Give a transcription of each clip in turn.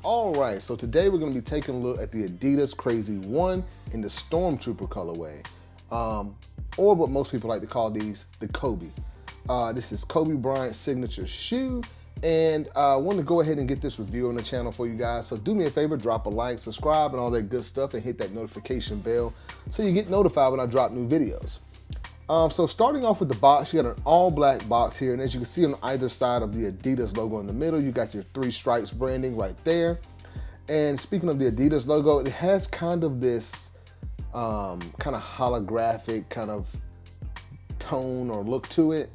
All right, so today we're gonna be taking a look at the Adidas Crazy 1 in the Stormtrooper colorway, or what most people like to call these, the Kobe. This is Kobe Bryant's signature shoe, and I want to go ahead and get this review on the channel for you guys. So do me a favor, drop a like, subscribe, and all that good stuff, and hit that notification bell so you get notified when I drop new videos. So starting off with the box, you got an all black box here, and as you can see on either side of the Adidas logo in the middle, you got your 3 stripes branding right there. And speaking of the Adidas logo, it has kind of this kind of holographic kind of tone or look to it,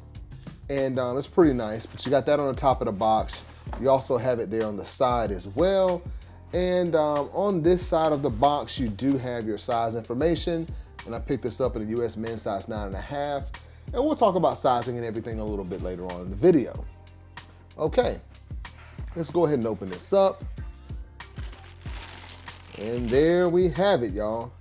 and it's pretty nice. But you got that on the top of the box. You also have it there on the side as well, and on this side of the box, you do have your size information. And I picked this up in the US men's size 9.5. And we'll talk about sizing and everything a little bit later on in the video. Okay, let's go ahead and open this up. And there we have it, y'all.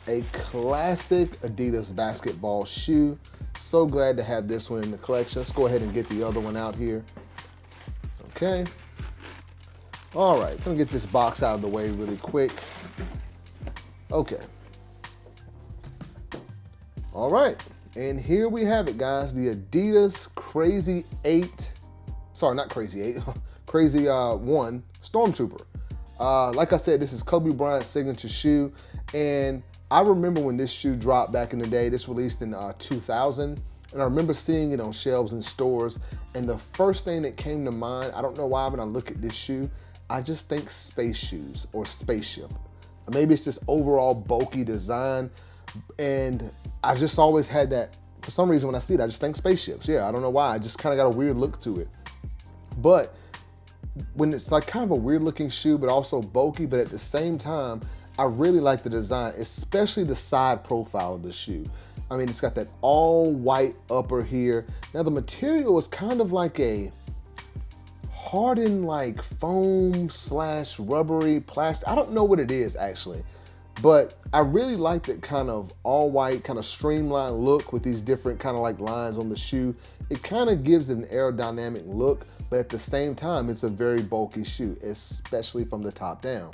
A classic Adidas basketball shoe. So glad to have this one in the collection. Let's go ahead and get the other one out here. Okay. All right, gonna get this box out of the way really quick. Okay. All right, and here we have it, guys. The Adidas Crazy 8, sorry, not Crazy 8, Crazy 1 Stormtrooper. Like I said, this is Kobe Bryant's signature shoe, and I remember when this shoe dropped back in the day. This released in 2000, and I remember seeing it on shelves in stores, and the first thing that came to mind, I don't know why, when I look at this shoe, I just think space shoes or spaceship. Maybe it's just overall bulky design, and I just always had that, for some reason when I see it, I just think spaceships. Yeah, I don't know why, I just kind of got a weird look to it. But when it's like kind of a weird looking shoe, but also bulky, but at the same time, I really like the design, especially the side profile of the shoe. I mean, it's got that all white upper here. Now the material is kind of like a hardened like foam / rubbery plastic. I don't know what it is actually. But I really like that kind of all white, kind of streamlined look with these different kind of like lines on the shoe. It kind of gives it an aerodynamic look, but at the same time, it's a very bulky shoe, especially from the top down.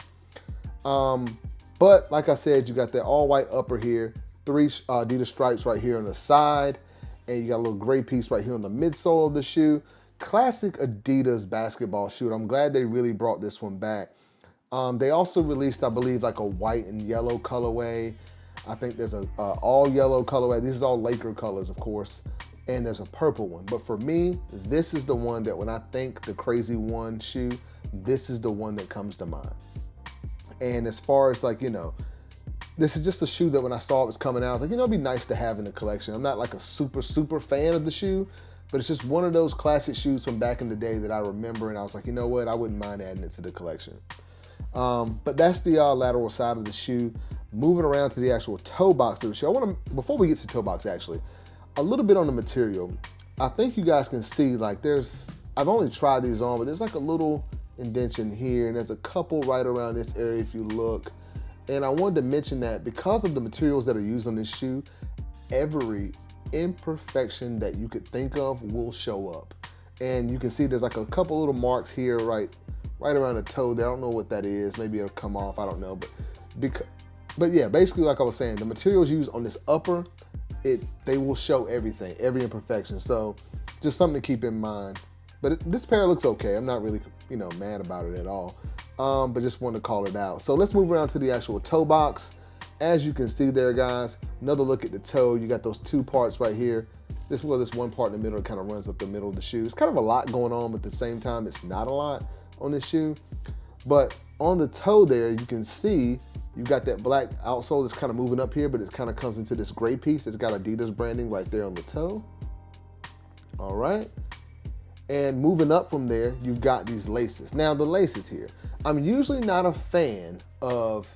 But like I said, you got that all white upper here, 3 Adidas stripes right here on the side, and you got a little gray piece right here on the midsole of the shoe. Classic Adidas basketball shoe. I'm glad they really brought this one back. They also released, I believe, like a white and yellow colorway. I think there's a all yellow colorway. This is all Laker colors, of course. And there's a purple one. But for me, this is the one that when I think the Crazy 1 shoe, this is the one that comes to mind. And as far as like, you know, this is just a shoe that when I saw it was coming out, I was like, you know, it'd be nice to have in the collection. I'm not like a super fan of the shoe, but it's just one of those classic shoes from back in the day that I remember. And I was like, you know what, I wouldn't mind adding it to the collection. But that's the lateral side of the shoe. Moving around to the actual toe box of the shoe. I want to, before we get to toe box actually, a little bit on the material. I think you guys can see like I've only tried these on, but there's like a little indentation here, and there's a couple right around this area if you look. And I wanted to mention that because of the materials that are used on this shoe, every imperfection that you could think of will show up. And you can see there's like a couple little marks here right around the toe there. I don't know what that is. Maybe it'll come off. I don't know. But yeah, basically like I was saying, the materials used on this upper, they will show everything, every imperfection. So just something to keep in mind. But this pair looks okay. I'm not really, you know, mad about it at all. But just wanted to call it out. So let's move around to the actual toe box. As you can see there, guys, another look at the toe. You got those 2 parts right here. This one part in the middle kind of runs up the middle of the shoe. It's kind of a lot going on, but at the same time, it's not a lot on this shoe. But on the toe there, you can see you've got that black outsole that's kind of moving up here, but it kind of comes into this gray piece. It's got Adidas branding right there on the toe. All right. And moving up from there, you've got these laces. Now the laces here, I'm usually not a fan of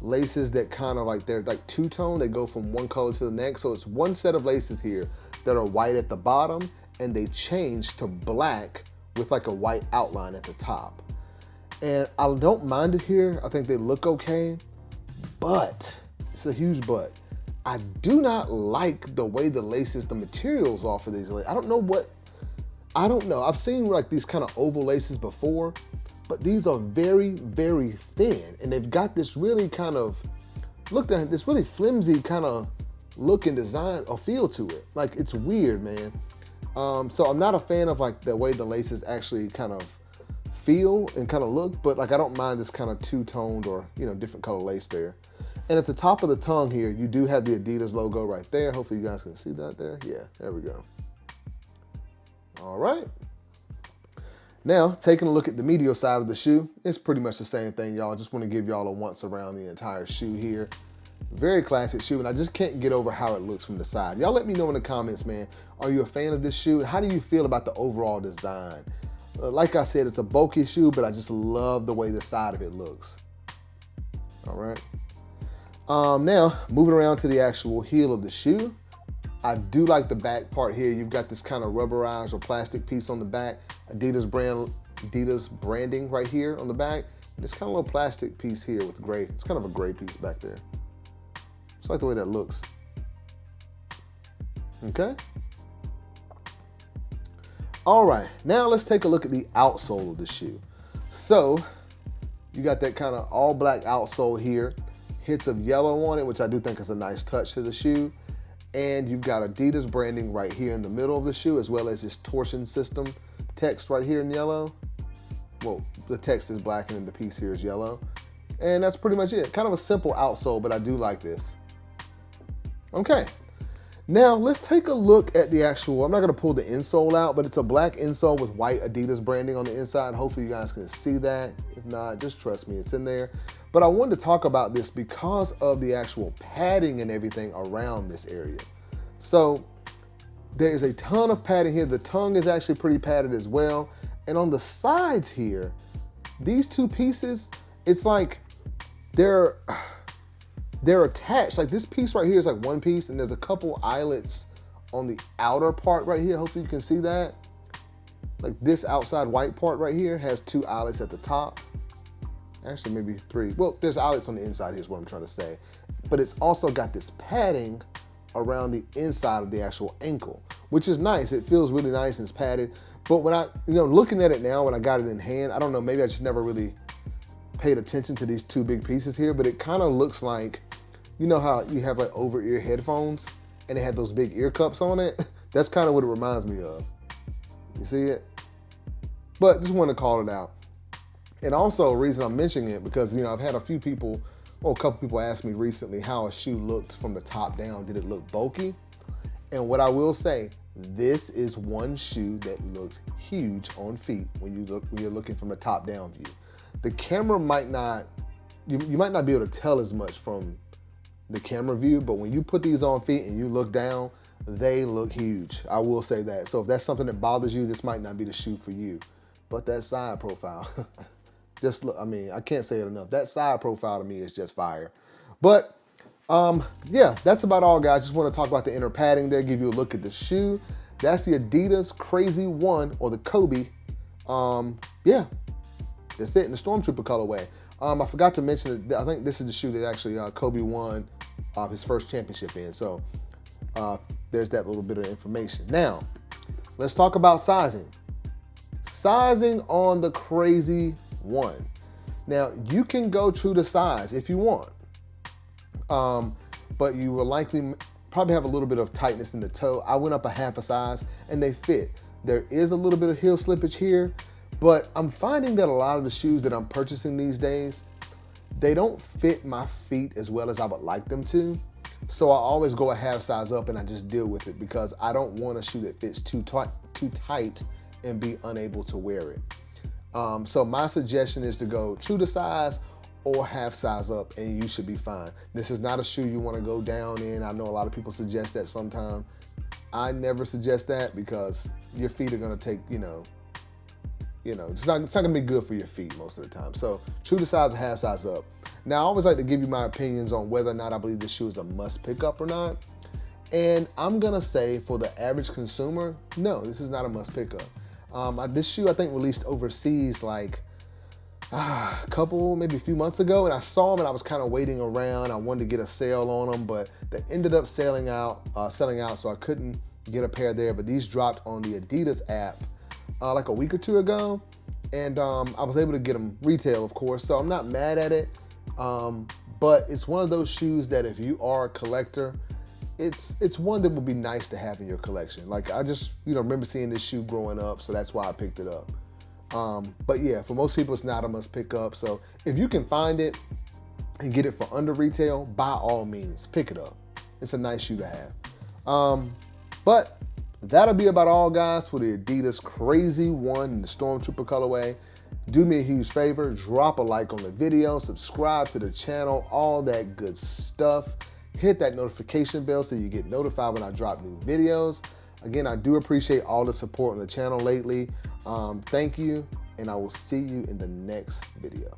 laces that kind of like, they're like two-tone, they go from one color to the next. So it's one set of laces here that are white at the bottom, and they change to black with like a white outline at the top. And I don't mind it here. I think they look okay, but it's a huge but. I do not like the way the laces, the materials off of these laces. I don't know. I've seen like these kind of oval laces before, but these are very, very thin. And they've got this really kind of, look at this really flimsy kind of look and design or feel to it. Like, it's weird, man. So I'm not a fan of like the way the laces actually kind of feel and kind of look, but like I don't mind this kind of two-toned or, you know, different color lace there. And at the top of the tongue here, you do have the Adidas logo right there. Hopefully you guys can see that there. Yeah, there we go. All right. Now, taking a look at the medial side of the shoe, it's pretty much the same thing, y'all. Just want to give y'all a once around the entire shoe here. Very classic shoe, and I just can't get over how it looks from the side. Y'all let me know in the comments, man. Are you a fan of this shoe? How do you feel about the overall design? Like I said, it's a bulky shoe, but I just love the way the side of it looks. All right. Now, moving around to the actual heel of the shoe. I do like the back part here. You've got this kind of rubberized or plastic piece on the back. Adidas branding right here on the back. And this kind of little plastic piece here with gray. It's kind of a gray piece back there. Just like the way that looks. Okay. All right, now let's take a look at the outsole of the shoe. So you got that kind of all black outsole here, hits of yellow on it, which I do think is a nice touch to the shoe. And you've got Adidas branding right here in the middle of the shoe, as well as this torsion system text right here in yellow. Well, the text is black and then the piece here is yellow. And that's pretty much it. Kind of a simple outsole, but I do like this. Okay. Now let's take a look at the actual, I'm not gonna pull the insole out, but it's a black insole with white Adidas branding on the inside. Hopefully you guys can see that. If not, just trust me, it's in there. But I wanted to talk about this because of the actual padding and everything around this area. So there is a ton of padding here. The tongue is actually pretty padded as well. And on the sides here, these two pieces, it's like they're attached. Like this piece right here is like one piece, and there's a couple eyelets on the outer part right here. Hopefully you can see that. Like this outside white part right here has two eyelets at the top. Actually, maybe three. Well, there's eyelets on the inside here is what I'm trying to say. But it's also got this padding around the inside of the actual ankle, which is nice. It feels really nice and it's padded. But when I, looking at it now, when I got it in hand, I don't know, maybe I just never really paid attention to these two big pieces here, but it kind of looks like, you know how you have like over-ear headphones and they had those big ear cups on it? That's kind of what it reminds me of. You see it? But just want to call it out. And also, a reason I'm mentioning it, because I've had a few people, or a couple people ask me recently how a shoe looked from the top down. Did it look bulky? And what I will say, this is one shoe that looks huge on feet when you're looking from the top down view. The camera might not, you might not be able to tell as much from the camera view, but when you put these on feet and you look down, they look huge. I will say that. So if that's something that bothers you, this might not be the shoe for you. But that side profile, just look, I can't say it enough. That side profile to me is just fire. But yeah, that's about all, guys. Just want to talk about the inner padding there, give you a look at the shoe. That's the Adidas Crazy One, or the Kobe. Yeah, that's it in the Stormtrooper colorway. I forgot to mention that I think this is the shoe that actually Kobe won his first championship in. So there's that little bit of information. Now, let's talk about sizing. Sizing on the Crazy One. Now, you can go true to size if you want, but you will likely probably have a little bit of tightness in the toe. I went up a half a size and they fit. There is a little bit of heel slippage here, but I'm finding that a lot of the shoes that I'm purchasing these days, they don't fit my feet as well as I would like them to. So I always go a half size up and I just deal with it, because I don't want a shoe that fits too tight and be unable to wear it. So my suggestion is to go true to size or half size up, and you should be fine. This is not a shoe you want to go down in. I know a lot of people suggest that sometimes. I never suggest that, because your feet are going to take, it's not going to be good for your feet most of the time. So true to size or half size up. Now, I always like to give you my opinions on whether or not I believe this shoe is a must pick up or not. And I'm going to say, for the average consumer, no, this is not a must pick up. This shoe, I think, released overseas like maybe a few months ago, and I saw them and I was kind of waiting around. I wanted to get a sale on them, but they ended up selling out, so I couldn't get a pair there. But these dropped on the Adidas app like a week or two ago, And I was able to get them retail, of course, so I'm not mad at it. But it's one of those shoes that if you are a collector, it's one that would be nice to have in your collection. Like I just remember seeing this shoe growing up, so that's why I picked it up. But yeah, for most people, it's not a must pick up. So if you can find it and get it for under retail, by all means, pick it up. It's a nice shoe to have. But that'll be about all, guys, for the Adidas Crazy One in the Stormtrooper colorway. Do me a huge favor, drop a like on the video, subscribe to the channel, all that good stuff. Hit that notification bell so you get notified when I drop new videos. Again, I do appreciate all the support on the channel lately. Thank you, and I will see you in the next video.